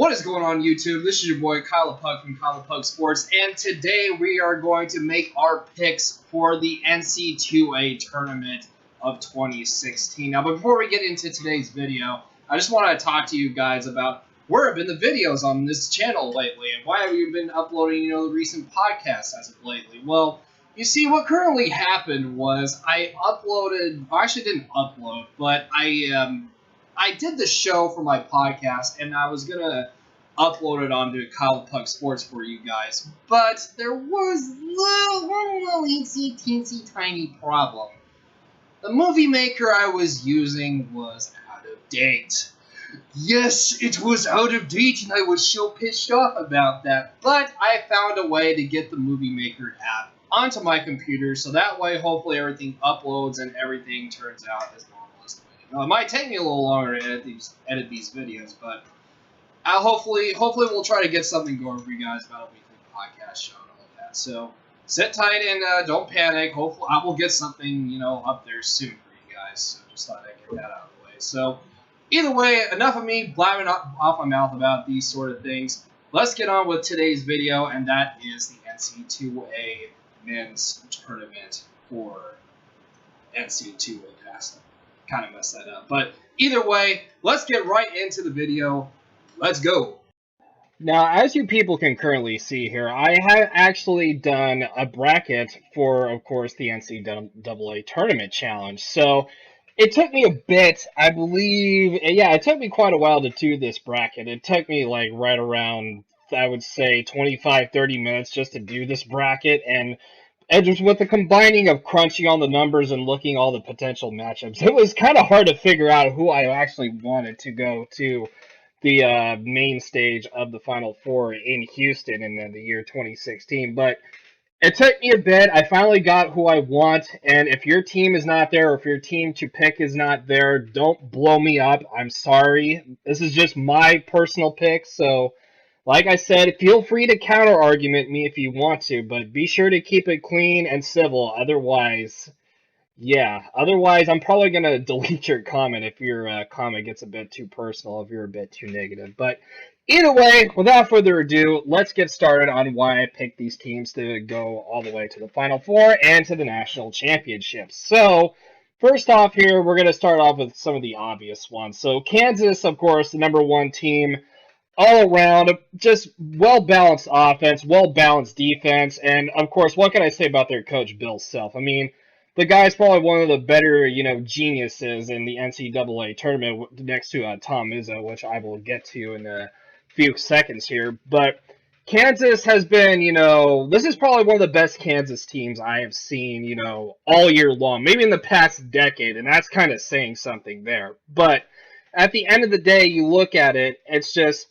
What is going on, YouTube? This is your boy Kyle Pug from Kyle Pug Sports, and today we are going to make our picks for the NCAA Tournament of 2016. Now, before we get into today's video, I just want to talk to you guys about where have been the videos on this channel lately, and why have you been uploading, the recent podcasts as of lately? Well, you see, what currently happened was I actually didn't upload, but I did the show for my podcast, and I was going to upload it onto Kyle Puck Sports for you guys. But there was one little teensy tiny problem. The movie maker I was using was out of date. Yes, it was out of date, and I was so pissed off about that. But I found a way to get the movie maker app onto my computer, so that way hopefully everything uploads and everything turns out as normal as the video. It might take me a little longer to edit these videos, but hopefully we'll try to get something going for you guys about a weekly podcast show and all of that. So sit tight and don't panic. Hopefully I will get something up there soon for you guys. So just thought I'd get that out of the way. So either way, enough of me blabbing off my mouth about these sort of things. Let's get on with today's video, and that is the NCAA Men's Tournament for NCAA Pass. Kind of messed that up. But either way, let's get right into the video. Let's go. Now, as you people can currently see here, I have actually done a bracket for, of course, the NCAA Tournament Challenge. So it took me a bit, I believe, yeah, it took me quite a while to do this bracket. It took me like right around, I would say, 25-30 minutes just to do this bracket, and just with the combining of crunching on the numbers and looking all the potential matchups, it was kind of hard to figure out who I actually wanted to go to the main stage of the Final Four in Houston in the year 2016. But it took me a bit. I finally got who I want, and if your team is not there, or if your team to pick is not there, don't blow me up. I'm sorry. This is just my personal pick, so like I said, feel free to counter-argument me if you want to, but be sure to keep it clean and civil. Otherwise, I'm probably going to delete your comment if your comment gets a bit too personal, if you're a bit too negative. But either way, without further ado, let's get started on why I picked these teams to go all the way to the Final Four and to the national championships. So, first off here, we're going to start off with some of the obvious ones. So, Kansas, of course, the #1 team. All around, just well-balanced offense, well-balanced defense, and, of course, what can I say about their coach, Bill Self? I mean, the guy's probably one of the better, geniuses in the NCAA tournament next to Tom Izzo, which I will get to in a few seconds here. But Kansas has been, this is probably one of the best Kansas teams I have seen, all year long, maybe in the past decade, and that's kind of saying something there. But at the end of the day, you look at it, it's just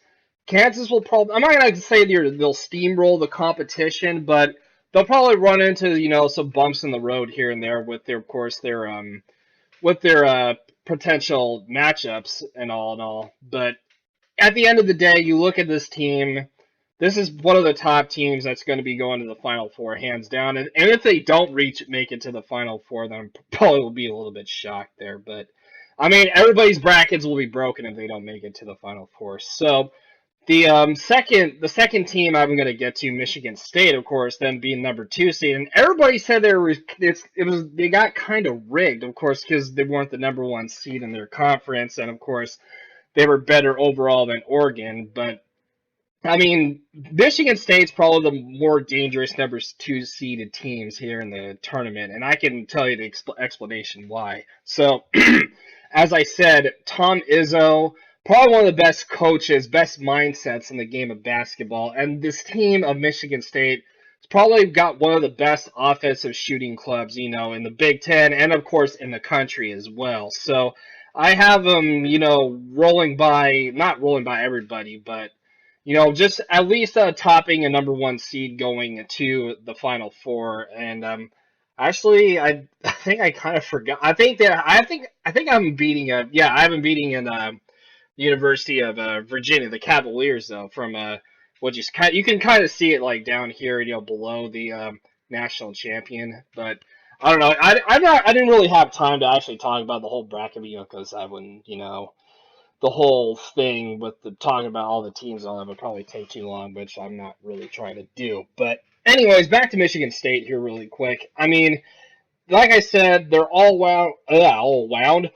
Kansas will probably, I'm not going to say they'll steamroll the competition, but they'll probably run into, some bumps in the road here and there with their, of course, with their potential matchups and all. But at the end of the day, you look at this team, this is one of the top teams that's going to be going to the Final Four, hands down. And if they don't make it to the Final Four, then I probably will be a little bit shocked there. But, I mean, everybody's brackets will be broken if they don't make it to the Final Four. So, the second team I'm going to get to, Michigan State, of course, them being #2 seed, and everybody said they got kind of rigged, of course, because they weren't the #1 seed in their conference, and of course they were better overall than Oregon. But I mean, Michigan State's probably the more dangerous #2 seeded teams here in the tournament, and I can tell you the explanation why. So, as I said, Tom Izzo, probably one of the best coaches, best mindsets in the game of basketball. And this team of Michigan State has probably got one of the best offensive shooting clubs, in the Big Ten and, of course, in the country as well. So I have them, not rolling by everybody, but, just at least topping a #1 seed going to the Final Four. And actually, I think I kind of forgot. I think I'm beating I have them beating in University of Virginia, the Cavaliers, though, from you can kind of see it like down here, below the national champion. But I don't know. I didn't really have time to actually talk about the whole bracket, because I wouldn't, the whole thing with the talking about all the teams and all that would probably take too long, which I'm not really trying to do. But anyways, back to Michigan State here really quick. I mean, like I said, they're all around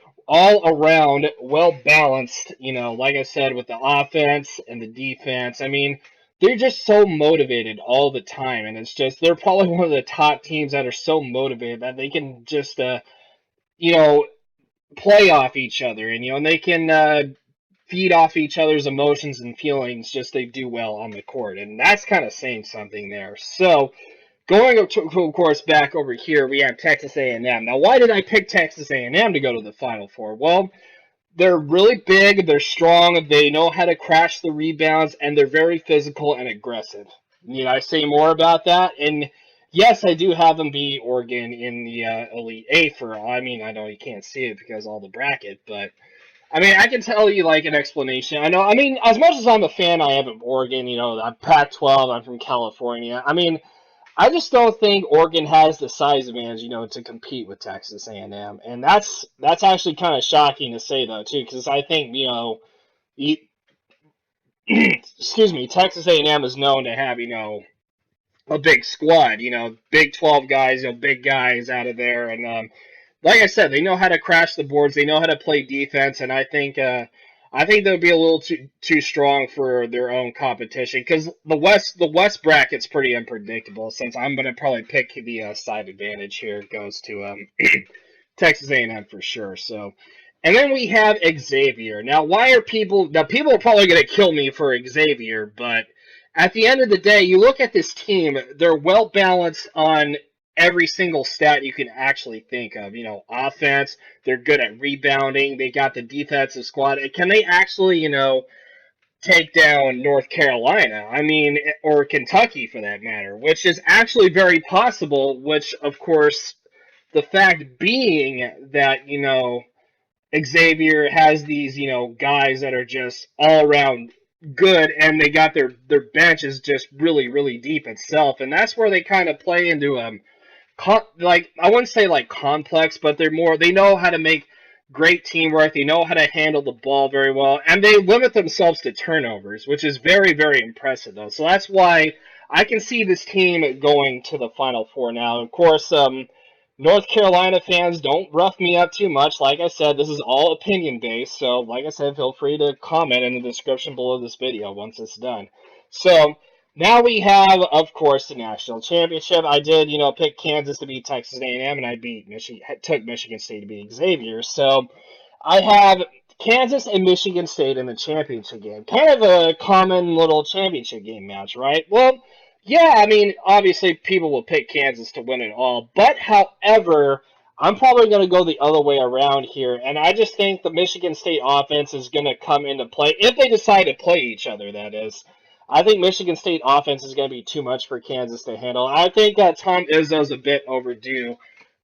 well balanced. You know, like I said, with the offense and the defense. I mean, they're just so motivated all the time, and it's just they're probably one of the top teams that are so motivated that they can just you know play off each other, and and they can feed off each other's emotions and feelings. Just they do well on the court, and that's kind of saying something there. So. Going up to, of course, back over here, we have Texas A&M. Now, why did I pick Texas A&M to go to the Final Four? Well, they're really big, they're strong, they know how to crash the rebounds, and they're very physical and aggressive. Need I say more about that? And yes, I do have them beat Oregon in the Elite Eight for, I mean, I know you can't see it because of all the bracket, but I mean, I can tell you like an explanation. I mean, as much as I'm a fan, I am of Oregon, I'm Pac-12, I'm from California. I mean, I just don't think Oregon has the size advantage, to compete with Texas A&M, and that's actually kind of shocking to say though too, because I think you, excuse me, Texas A&M is known to have a big squad, Big 12 guys, big guys out of there, and like I said, they know how to crash the boards. They know how to play defense, and I think they'll be a little too strong for their own competition because the West bracket's pretty unpredictable. Since I'm gonna probably pick the side advantage here, it goes to Texas A&M for sure. So, and then we have Xavier. Now, why are people? Now, people are probably gonna kill me for Xavier, but at the end of the day, you look at this team; they're well balanced on every single stat you can actually think of. Offense, they're good at rebounding. They got the defensive squad. Can they actually, take down North Carolina? I mean, or Kentucky for that matter, which is actually very possible, which, of course, the fact being that, Xavier has these, guys that are just all around good, and they got their bench is just really, really deep itself, and that's where they kind of play into like I wouldn't say like complex, but they know how to make great teamwork. They know how to handle the ball very well, and they limit themselves to turnovers, which is very, very impressive though. So that's why I can see this team going to the Final Four now. Of course, North Carolina fans, don't rough me up too much. Like I said, this is all opinion based. So, like I said, feel free to comment in the description below this video once it's done. So, now we have, of course, the national championship. I did, pick Kansas to beat Texas A&M, and I took Michigan State to beat Xavier. So, I have Kansas and Michigan State in the championship game. Kind of a common little championship game match, right? Well, yeah, I mean, obviously people will pick Kansas to win it all. But, however, I'm probably going to go the other way around here. And I just think the Michigan State offense is going to come into play, if they decide to play each other, that is. I think Michigan State offense is going to be too much for Kansas to handle. I think Tom Izzo's a bit overdue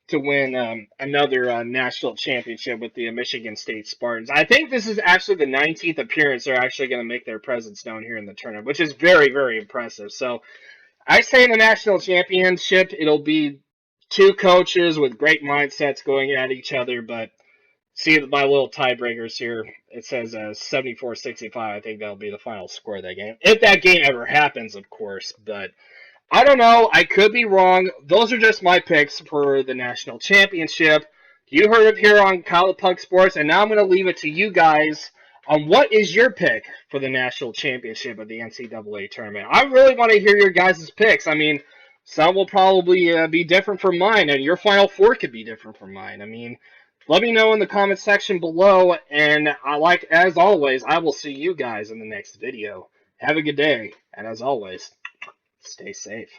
to win another national championship with the Michigan State Spartans. I think this is actually the 19th appearance they're actually going to make their presence known here in the tournament, which is very, very impressive. So I say in the national championship, it'll be two coaches with great mindsets going at each other, but see my little tiebreakers here. It says 74-65. I think that'll be the final score of that game. If that game ever happens, of course, but I don't know. I could be wrong. Those are just my picks for the national championship. You heard it here on College Puck Sports, and now I'm going to leave it to you guys on what is your pick for the national championship of the NCAA tournament. I really want to hear your guys' picks. I mean, some will probably be different from mine, and your Final Four could be different from mine. I mean, let me know in the comment section below, and as always, I will see you guys in the next video. Have a good day, and as always, stay safe.